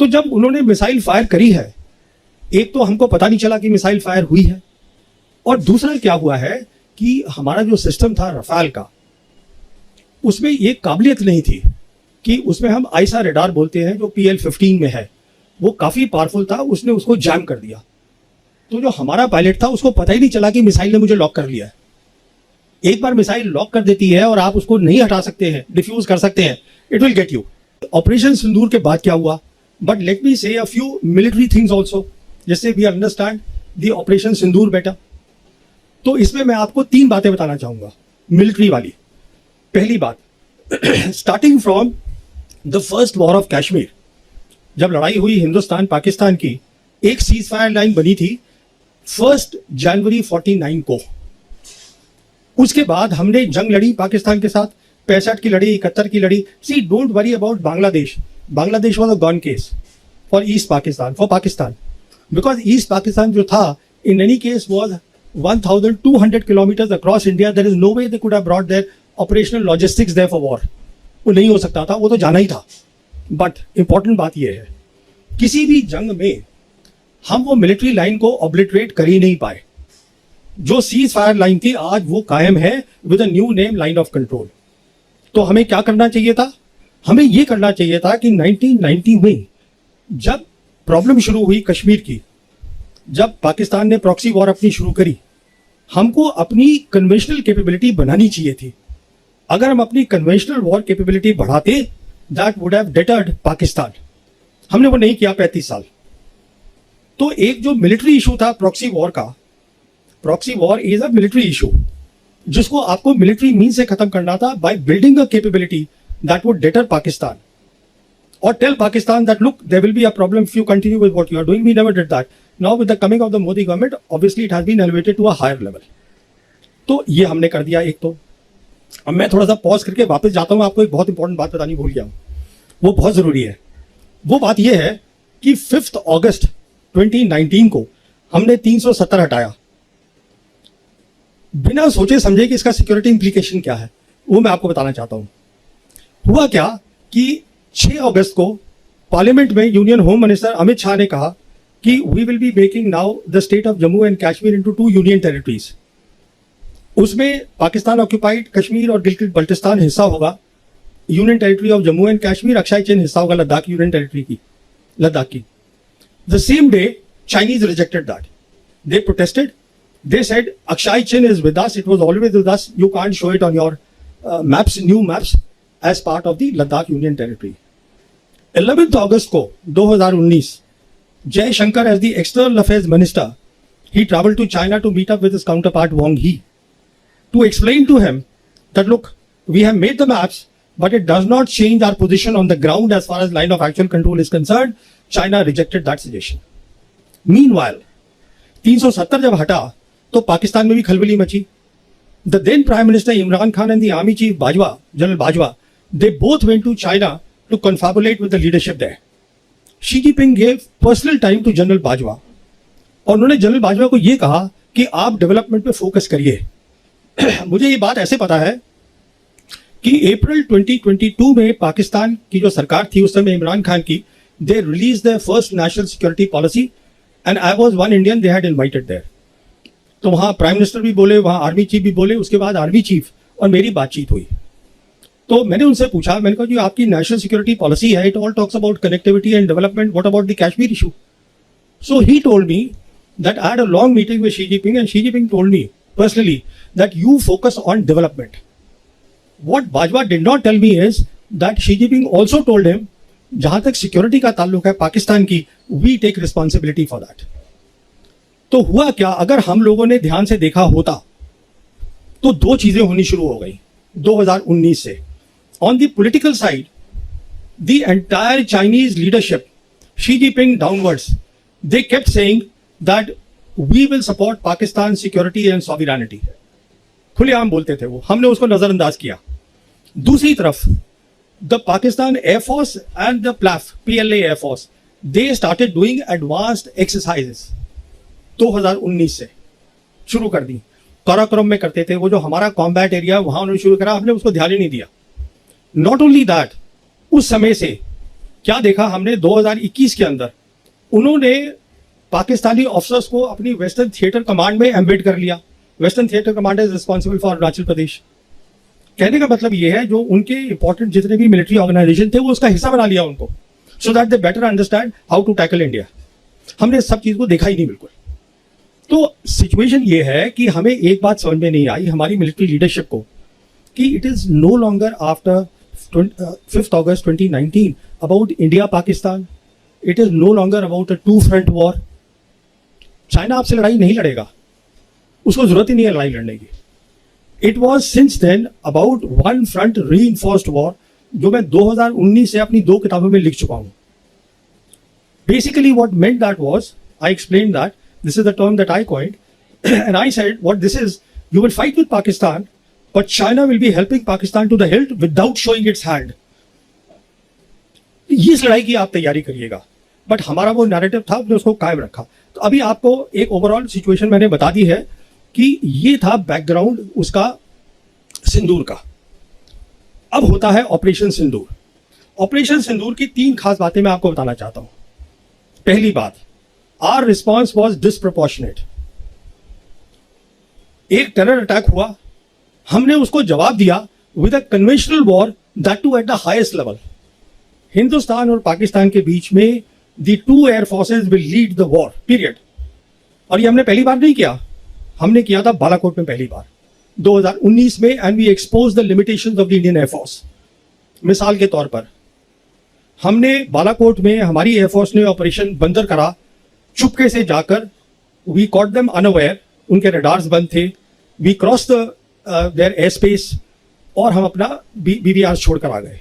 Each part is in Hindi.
तो जब उन्होंने मिसाइल फायर करी है, एक तो हमको पता नहीं चला कि मिसाइल फायर हुई है, और दूसरा क्या हुआ है कि हमारा जो सिस्टम था रफाल का, उसमें ये काबिलियत नहीं थी कि उसमें हम आईसा रेडार बोलते हैं जो PL-15 में है, वो काफी पावरफुल था, उसने उसको जैम कर दिया। तो जो हमारा पायलट था उसको पता ही नहीं चला कि मिसाइल ने मुझे लॉक कर लिया है। एक बार मिसाइल लॉक कर देती है और आप उसको नहीं हटा सकते हैं, डिफ्यूज कर सकते हैं, it will get you. Operation Sindoor के बाद क्या हुआ, but let me say a few military things also, जिससे we understand the operation Sindoor better. तो इसमें मैं आपको 3 बातें बताना चाहूंगा मिलिट्री वाली। पहली बात, starting from the first war of Kashmir, जब लड़ाई हुई हिंदुस्तान पाकिस्तान की, एक सीज फायर लाइन बनी थी 1 जनवरी 49 को। उसके बाद हमने जंग लड़ी पाकिस्तान के साथ, 65 की लड़ी, 71 की लड़ी। See don't worry about Bangladesh, Bangladesh was a gone case for east Pakistan, for Pakistan, because east Pakistan जो था in any case was 1200 kilometre across India. There is no way they could have brought their operational logistics there for war. वो नहीं हो सकता था, वो तो जाना ही था। बट इंपॉर्टेंट बात यह है, किसी भी जंग में हम वो मिलिट्री लाइन को ऑब्लिटरेट कर ही नहीं पाए। जो सीज फायर लाइन थी आज वो कायम है with a new name, line of control. तो हमें क्या करना चाहिए था, हमें यह करना चाहिए था कि 1990 में जब प्रॉब्लम शुरू हुई कश्मीर की, जब पाकिस्तान ने प्रॉक्सी वॉर अपनी शुरू करी, हमको अपनी कन्वेंशनल कैपेबिलिटी बनानी चाहिए थी। अगर हम अपनी कन्वेंशनल वॉर कैपेबिलिटी बढ़ाते, that would have deterred Pakistan. हमने वो नहीं किया 35 साल। तो एक जो मिलिट्री इशू था प्रॉक्सी वॉर का, proxy war is a military issue, जिसको आपको मिलिट्री मीन से खत्म करना था by building a capability that would deter Pakistan और tell Pakistan that look there will be a problem if you continue with what you are doing. We never did that. Now with the coming of the Modi government, obviously it has been elevated to a higher level. तो ये हमने कर दिया एक। तो अब मैं थोड़ा सा पॉज करके वापस जाता हूं, आपको एक बहुत इंपॉर्टेंट बात बतानी भूल गया हूं, वो बहुत जरूरी है। वो बात यह है कि 5 अगस्त 2019 को हमने 370 हटाया, बिना सोचे समझे कि इसका सिक्योरिटी इंप्लीकेशन क्या है, वो मैं आपको बताना चाहता हूं। हुआ क्या कि 6 अगस्त को पार्लियामेंट में union home minister Amit Shah ने कहा कि we will be making now the state of Jammu and Kashmir into 2 union territories. उसमें पाकिस्तान ऑक्यूपाइड कश्मीर और गिलगित बल्टिस्तान हिस्सा होगा, union territory of Jammu and Kashmir, Aksai Chin हिस्सा होगा लद्दाख यूनियन टेरिटरी की, लद्दाख की। The same day Chinese rejected that. They protested. They said Akshay Chin is with us. It was always with us. You can't show it on your maps, new maps, as part of the Ladakh Union Territory. 11th August को 2019, Jay Shankar as the External Affairs Minister, he traveled to China to meet up with his counterpart Wang Yi to explain to him that look, we have made the maps, but it does not change our position on the ground as far as line of actual control is concerned. China rejected that suggestion. Meanwhile, 370 जब हटा तो पाकिस्तान में भी खलबली मची। The then Prime Minister Imran Khan and the Army Chief Bajwa, General Bajwa, they both went to China to confabulate with the leadership there. Xi Jinping gave personal time to General Bajwa और उन्होंने जनरल बाजवा को ये कहा कि आप डेवलपमेंट पे फोकस करिए। मुझे ये बात ऐसे पता है कि अप्रैल 2022 में पाकिस्तान की जो सरकार थी उस समय इमरान खान की, they released their first national security policy and I was one Indian they had invited there. तो वहाँ प्राइम मिनिस्टर भी बोले, वहाँ आर्मी चीफ भी बोले, उसके बाद आर्मी चीफ और मेरी बातचीत हुई। तो मैंने उनसे पूछा, मैंने कहा जी आपकी नेशनल सिक्योरिटी पॉलिसी है, it all talks about connectivity and development, what about the Kashmir issue? So he told me that I had a long meeting with Xi Jinping and Xi Jinping told me personally that you focus on development. What Bajwa did not tell me is that Xi Jinping also told him जहां तक सिक्योरिटी का ताल्लुक है पाकिस्तान की, we take responsibility for that. तो हुआ क्या, अगर हम लोगों ने ध्यान से देखा होता तो 2 चीजें होनी शुरू हो गई 2019 से। On the political side, the entire Chinese leadership, Xi Jinping downwards, they kept saying that we will support Pakistan security and sovereignty. खुलेआम बोलते थे वो, हमने उसको नजरअंदाज किया। दूसरी तरफ the Pakistan Air Force and the PLAF, PLA Air Force, they started doing advanced exercises 2019 से शुरू कर दी। काराकोरम में करते थे, वो जो हमारा कॉम्बैट एरिया वहां उन्होंने शुरू करा, हमने उसको ध्यान ही नहीं दिया। नॉट ओनली दैट, उस समय से क्या देखा हमने 2021 के अंदर, उन्होंने पाकिस्तानी ऑफिसर्स को अपनी वेस्टर्न थिएटर कमांड में एम्बेड कर लिया। Western theatre command is responsible for Arunachal Pradesh. कहने का मतलब ये है जो उनके इंपॉर्टेंट जितने भी मिलिट्री ऑर्गेनाइजेशन थे वो उसका हिस्सा बना लिया उनको, so that they better understand how to tackle India. हमने सब चीज को देखा ही नहीं बिल्कुल। तो सिचुएशन ये है कि हमें एक बात समझ में नहीं आई हमारी मिलिट्री लीडरशिप को कि it is no longer after 5th August 2019 about India Pakistan, it is no longer about a two front war. China आपसे लड़ाई नहीं लड़ेगा, उसको जरूरत ही नहीं है लड़ाई लड़ने की। It was since then about one front reinforced war, जो मैं 2019 से अपनी 2 किताबों में लिख चुका हूं। Basically what meant that was, I explain that this is the term that I coined, and I said what this is, you will fight with Pakistan, but China will be helping Pakistan to the hilt without showing its hand. इस लड़ाई की आप तैयारी करिएगा, बट हमारा वो नैरेटिव था, हमने उसको कायम रखा। तो अभी आपको एक ओवरऑल सिचुएशन मैंने बता दी है कि ये था बैकग्राउंड उसका सिंदूर का। अब होता है ऑपरेशन सिंदूर। ऑपरेशन सिंदूर की 3 खास बातें मैं आपको बताना चाहता हूं। पहली बात, Our response was disproportionate. एक टेरर अटैक हुआ, हमने उसको जवाब दिया with a conventional war, that too at the highest level. Hindustan और पाकिस्तान के बीच में the 2 air forces will lead the war, period. और ये हमने पहली बार नहीं किया, हमने किया था बालाकोट में पहली बार 2019 में, and we expose the limitations of the Indian air force. मिसाल के तौर पर हमने बालाकोट में हमारी एयरफोर्स ने ऑपरेशन बंदर करा, चुपके से जाकर वी कॉट देम अनअवेयर, उनके रडार्स बंद थे, we cross their air space और हम अपना BBR छोड़कर आ गए।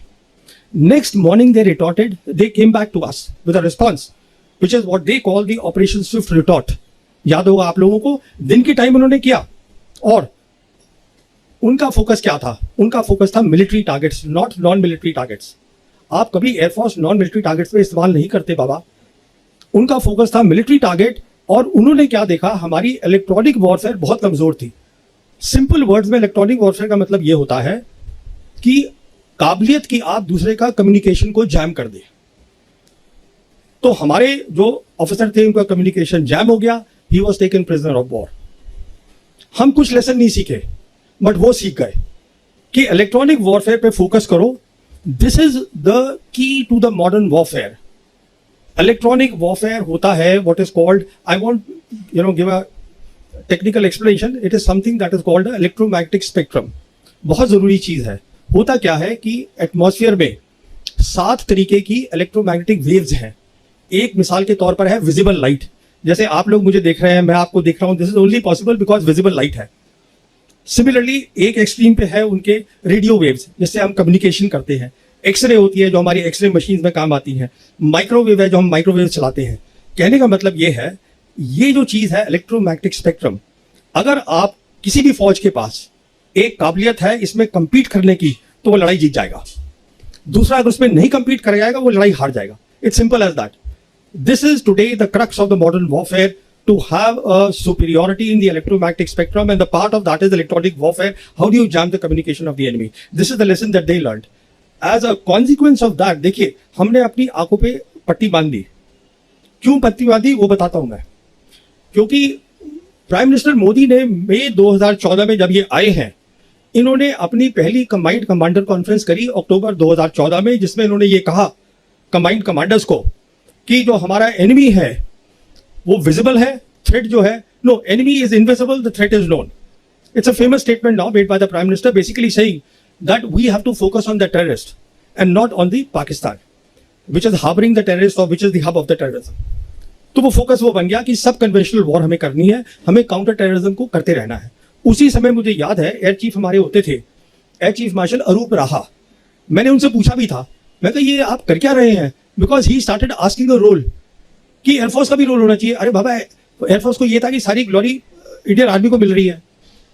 Next morning they retorted, they came back to us with a response which is what they call the operation swift retort. याद होगा आप लोगों को, दिन के टाइम उन्होंने किया, और उनका फोकस क्या था? उनका फोकस था military targets, not non military targets. आप कभी एयरफोर्स नॉन मिलिट्री टारगेट्स पे इस्तेमाल नहीं करते बाबा, उनका फोकस था मिलिट्री टारगेट। और उन्होंने क्या देखा, हमारी इलेक्ट्रॉनिक वॉरफेयर बहुत कमजोर थी। सिंपल वर्ड्स में इलेक्ट्रॉनिक वॉरफेयर का मतलब यह होता है कि काबिलियत की आप दूसरे का कम्युनिकेशन को जैम कर दे। तो हमारे जो ऑफिसर थे उनका कम्युनिकेशन जैम हो गया, he was taken prisoner of war. हम कुछ लेसन नहीं सीखे, बट वो सीख गए कि इलेक्ट्रॉनिक वॉरफेयर पे फोकस करो। This is the key to the modern warfare. Electronic warfare होता है what is called, I want give a technical explanation, it is something that is called electromagnetic spectrum. बहुत जरूरी चीज है। होता क्या है कि एटमॉस्फेयर में 7 तरीके की इलेक्ट्रोमैग्नेटिक वेव्स हैं। एक मिसाल के तौर पर है विजिबल लाइट, जैसे आप लोग मुझे देख रहे हैं, मैं आपको देख रहा हूं, this is only possible because visible light है। सिमिलरली एक एक्सट्रीम पे है उनके रेडियो वेव्स, जिससे हम कम्युनिकेशन करते हैं। एक्सरे होती है जो हमारी एक्सरे मशीन में काम आती है। माइक्रोवेव है जो हम माइक्रोवेव चलाते हैं। कहने का मतलब ये है, ये जो चीज है इलेक्ट्रोमैग्नेटिक स्पेक्ट्रम, अगर आप किसी भी फौज के पास एक काबिलियत है इसमें कंपीट करने की, तो वो लड़ाई जीत जाएगा। दूसरा अगर उसमें नहीं कंपीट कर जाएगा, वो लड़ाई हार जाएगा। It's simple as that. This is today the crux of the modern warfare, to have a superiority in the electromagnetic spectrum, and the part of that is electronic warfare. How do you jam the communication of the enemy? This is the lesson that they learned. As a consequence of that, देखिए हमने अपनी आंखों पे पट्टी बांध दी। क्यों पट्टी बांधी वो बताता हूं मैं। क्योंकि प्राइम मिनिस्टर मोदी ने मई 2014 में जब ये आए हैं, इन्होंने अपनी पहली कंबाइंड कमांडर कॉन्फ्रेंस करी अक्टूबर 2014 में, जिसमें इन्होंने ये कहा कंबाइंड कमांडर्स को कि जो हमारा एनिमी है वो विजिबल है, थ्रेट जो है, no, enemy is invisible, the threat is known. It's a famous statement now made by the prime minister, basically saying that we have to focus on the terrorist and not on the Pakistan which is harbouring the terrorist और which is the hub of the terrorism. तो वो फोकस वो बन गया कि सब कन्वेंशनल वॉर हमें करनी है, हमें काउंटर टेररिज्म को करते रहना है। उसी समय मुझे याद है एयर चीफ हमारे होते थे, एयर चीफ मार्शल अरूप राहा। मैंने उनसे पूछा भी था, मैं कहा ये आप कर क्या रहे हैं, because he started asking the role कि एयरफोर्स का भी रोल होना चाहिए। अरे बाबा, एयरफोर्स को ये था कि सारी ग्लोरी इंडियन आर्मी को मिल रही है,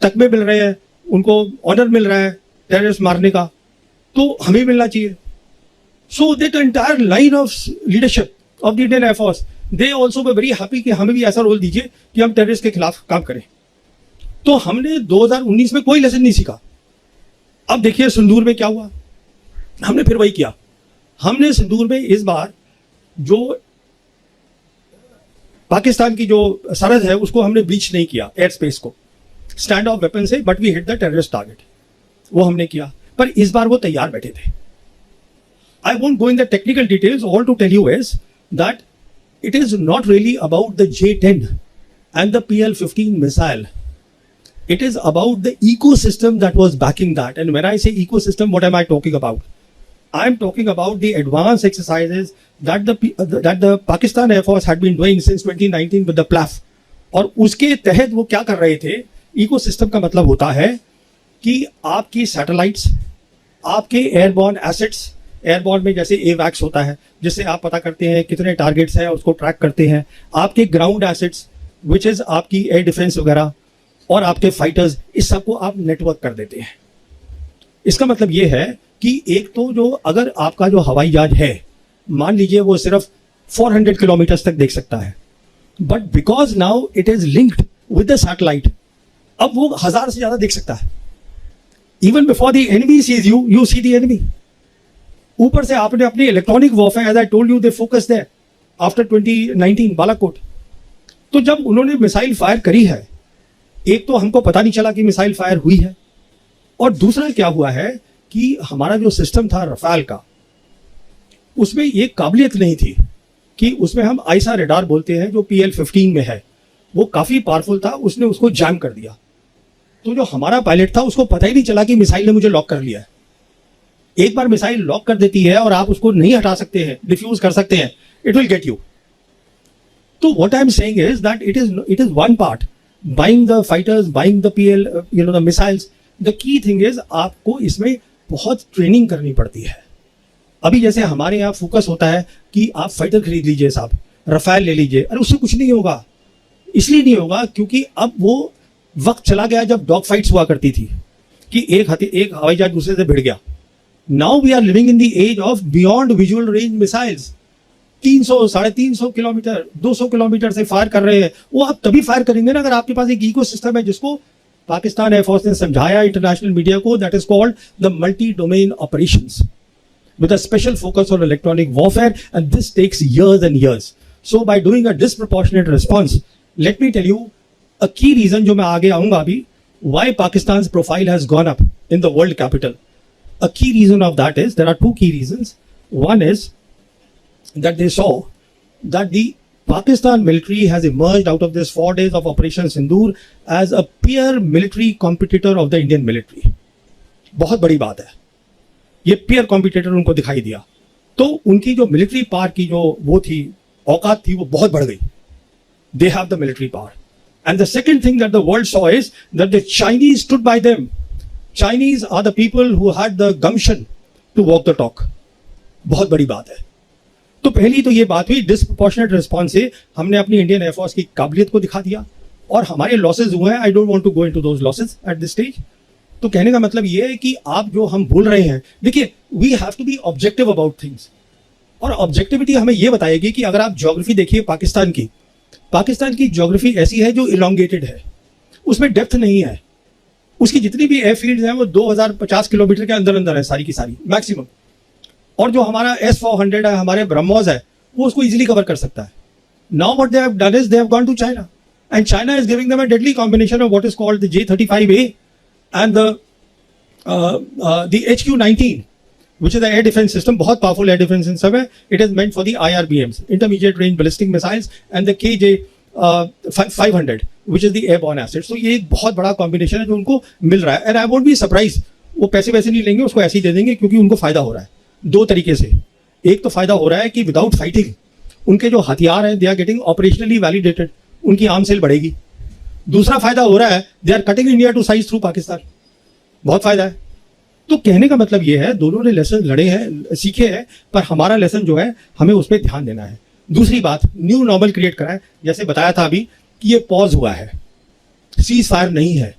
तकमे मिल रहे हैं, उनको ऑनर मिल रहा है टेररिस्ट मारने का, तो हमें मिलना चाहिए। So that entire line of leadership of the Indian air force, they also way very happy कि हमें भी ऐसा रोल दीजिए कि हम टेररिस्ट के खिलाफ काम करें। तो हमने 2019 में कोई लेसन नहीं सीखा। अब देखिए सिंदूर में क्या हुआ, हमने फिर वही किया। हमने सिंदूर में इस बार जो पाकिस्तान की जो सरहद है उसको हमने ब्रीच नहीं किया, एयर स्पेस को स्टैंड ऑफ वेपन से, but we hit the terrorist target, वो हमने किया। पर इस बार वो तैयार बैठे थे। I won't go in the technical details, all to tell you is that it is not really about the J-10 and the PL-15 missile. It is about the ecosystem that was backing that. And when I say ecosystem, what am I talking about? I am talking about the advanced exercises that the Pakistan Air Force had been doing since 2019 with the PLAF. और उसके तहत वो क्या कर रहे थे? इकोसिस्टम का मतलब होता है कि आपकी सैटेलाइट्स, आपके एयरबॉर्न एसेट्स, एयरबॉर्न में जैसे एवैक्स होता है जिससे आप पता करते हैं कितने टारगेट्स हैं, उसको ट्रैक करते हैं, आपके ग्राउंड एसेट्स विच इज आपकी एयर डिफेंस वगैरह, और आपके फाइटर्स, इस सबको आप नेटवर्क कर देते हैं। इसका मतलब ये है कि एक तो जो अगर आपका जो हवाई जहाज है, मान लीजिए वो सिर्फ 400 किलोमीटर तक देख सकता है, but because now it is linked with the satellite, अब वो 1000 से ज्यादा देख सकता है। Even before the enemy sees you, you see the enemy. ऊपर से आपने अपनी electronic warfare, as I told you, they focus there after 2019 Balakot. तो जब उन्होंने मिसाइल फायर करी है, एक तो हमको पता नहीं चला कि मिसाइल फायर हुई है, और दूसरा क्या हुआ है कि हमारा जो सिस्टम था रफाल का, उसमें ये काबिलियत नहीं थी कि उसमें हम आईसा रेडार बोलते हैं जो PL-15 में है, वो काफी पावरफुल था, उसने उसको जैम कर दिया। तो जो हमारा पायलट था उसको पता ही नहीं चला कि मिसाइल ने मुझे लॉक कर लिया है। एक बार मिसाइल लॉक कर देती है और आप उसको नहीं हटा सकते हैं, डिफ्यूज कर सकते हैं, इट विल गेट यू। तो what I am saying is that it is one part, buying the fighters, buying the PL, the missiles. The key thing is आपको इसमें बहुत ट्रेनिंग करनी पड़ती है। अभी जैसे हमारे यहाँ फोकस होता है कि आप फाइटर खरीद लीजिए साहब, रफाल ले लीजिए, अरे उससे कुछ नहीं होगा। इसलिए नहीं होगा क्योंकि अब वो वक्त चला गया जब डॉग फाइट्स हुआ करती थी कि एक हवाई जहाज दूसरे से भिड़ गया। Now we are living in the age of beyond visual range missiles. 300, 350 kilometre, 200 kilometre से फायर कर रहे हैं। वो आप तभी फायर करेंगे ना अगर आपके पास एक इकोसिस्टम है, जिसको पाकिस्तान एयरफोर्स ने समझाया इंटरनेशनल मीडिया को, that is called the multi domain operations with a special focus on electronic warfare, and this takes years and years. So by doing a disproportionate response, let me tell you a key reason जो मैं आगे आऊंगा अभी, why Pakistan's profile has gone up in the world capital. A key reason of that is, there are two key reasons. One is that they saw that the Pakistan military has emerged out of this 4 days of Operation Sindoor as a peer military competitor of the Indian military. बहुत बड़ी बात है, ये पीयर कॉम्पिटिटर उनको दिखाई दिया। तो उनकी जो मिलिट्री पावर की जो वो थी, औकात थी, वो बहुत बढ़ गई। They have the military power. And the second thing that the world saw is that the Chinese stood by them. Chinese are the people who had the gumption to walk the talk. बहुत बड़ी बात है। तो पहली तो ये बात हुई, डिस्प्रोपोर्शनेट रिस्पॉन्स से हमने अपनी इंडियन एयरफोर्स की काबिलियत को दिखा दिया, और हमारे लॉसेज हुए हैं। I don't want to go into those losses at this stage. तो कहने का मतलब ये है कि आप जो हम बोल रहे हैं, देखिए, we have to be objective about things, और ऑब्जेक्टिविटी हमें ये बताएगी कि अगर आप ज्योग्राफी देखिए पाकिस्तान की ज्योग्राफी ऐसी है जो इलोंगेटेड है, उसमें डेप्थ नहीं है। उसकी जितनी भी एयरफील्ड्स हैं वो 2050 किलोमीटर के अंदर अंदर है, सारी की सारी मैक्सिमम। और जो हमारा S-400 है, हमारे ब्रह्मोस है, वो उसको इजीली कवर कर सकता है। Now what they have done is they have gone to China, and China is giving them a deadly combination of what is called the J-35A and the HQ-19, which is the air defense system, बहुत powerful air defense system है. It is meant for the IRBMs, intermediate range ballistic missiles, and the KJ-500, which is the airborne assets. So ये एक बहुत बड़ा combination है जो उनको मिल रहा है, and I won't be surprised, वो पैसे वैसे नहीं लेंगे, उसको ऐसे ही दे देंगे क्योंकि उनको फायदा हो रहा है दो तरीके से। एक तो फायदा हो रहा है कि विदाउट फाइटिंग उनके जो हथियार हैं, they are getting operationally validated, उनकी आर्म सेल बढ़ेगी। दूसरा फायदा हो रहा है, they are cutting India to size through Pakistan, बहुत फायदा है। तो कहने का मतलब ये है, दोनों ने लेसन लड़े हैं, सीखे हैं, पर हमारा लेसन जो है हमें उस पर ध्यान देना है। दूसरी बात, न्यू नॉर्मल क्रिएट करा है, जैसे बताया था अभी कि ये पॉज हुआ है, सीज फायर नहीं है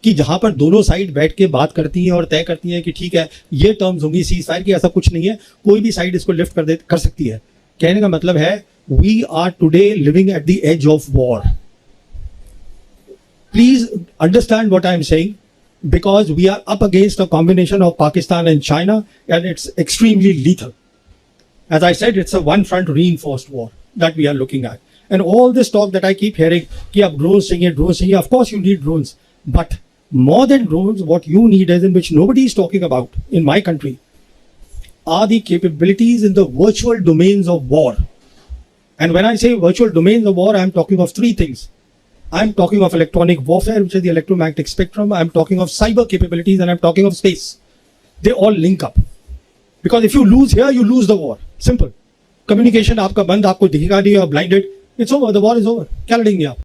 कि जहां पर दोनों साइड बैठ के बात करती हैं और तय करती हैं कि ठीक है ये टर्म्स होंगी सीज फायर की, ऐसा कुछ नहीं है। कोई भी साइड इसको लिफ्ट कर सकती है। कहने का मतलब है, we are today living at the age of war. Please understand what I am saying, because we are up against a combination of Pakistan and China, and it's extremely lethal. As I said, it's a one-front reinforced war that we are looking at. And all this talk that I keep hearing, कि आप drones चाहिए, of course you need drones. But more than drones, what you need is, in which nobody is talking about in my country, are the capabilities in the virtual domains of war. And when I say virtual domains of war, I'm talking of three things. I'm talking of electronic warfare, which is the electromagnetic spectrum. I'm talking of cyber capabilities, and I'm talking of space. They all link up. Because if you lose here, you lose the war. Simple. Communication आपका बंद, आपको दिखेगा नहीं, you are blinded. It's over. The war is over. क्या लड़ेंगे आप?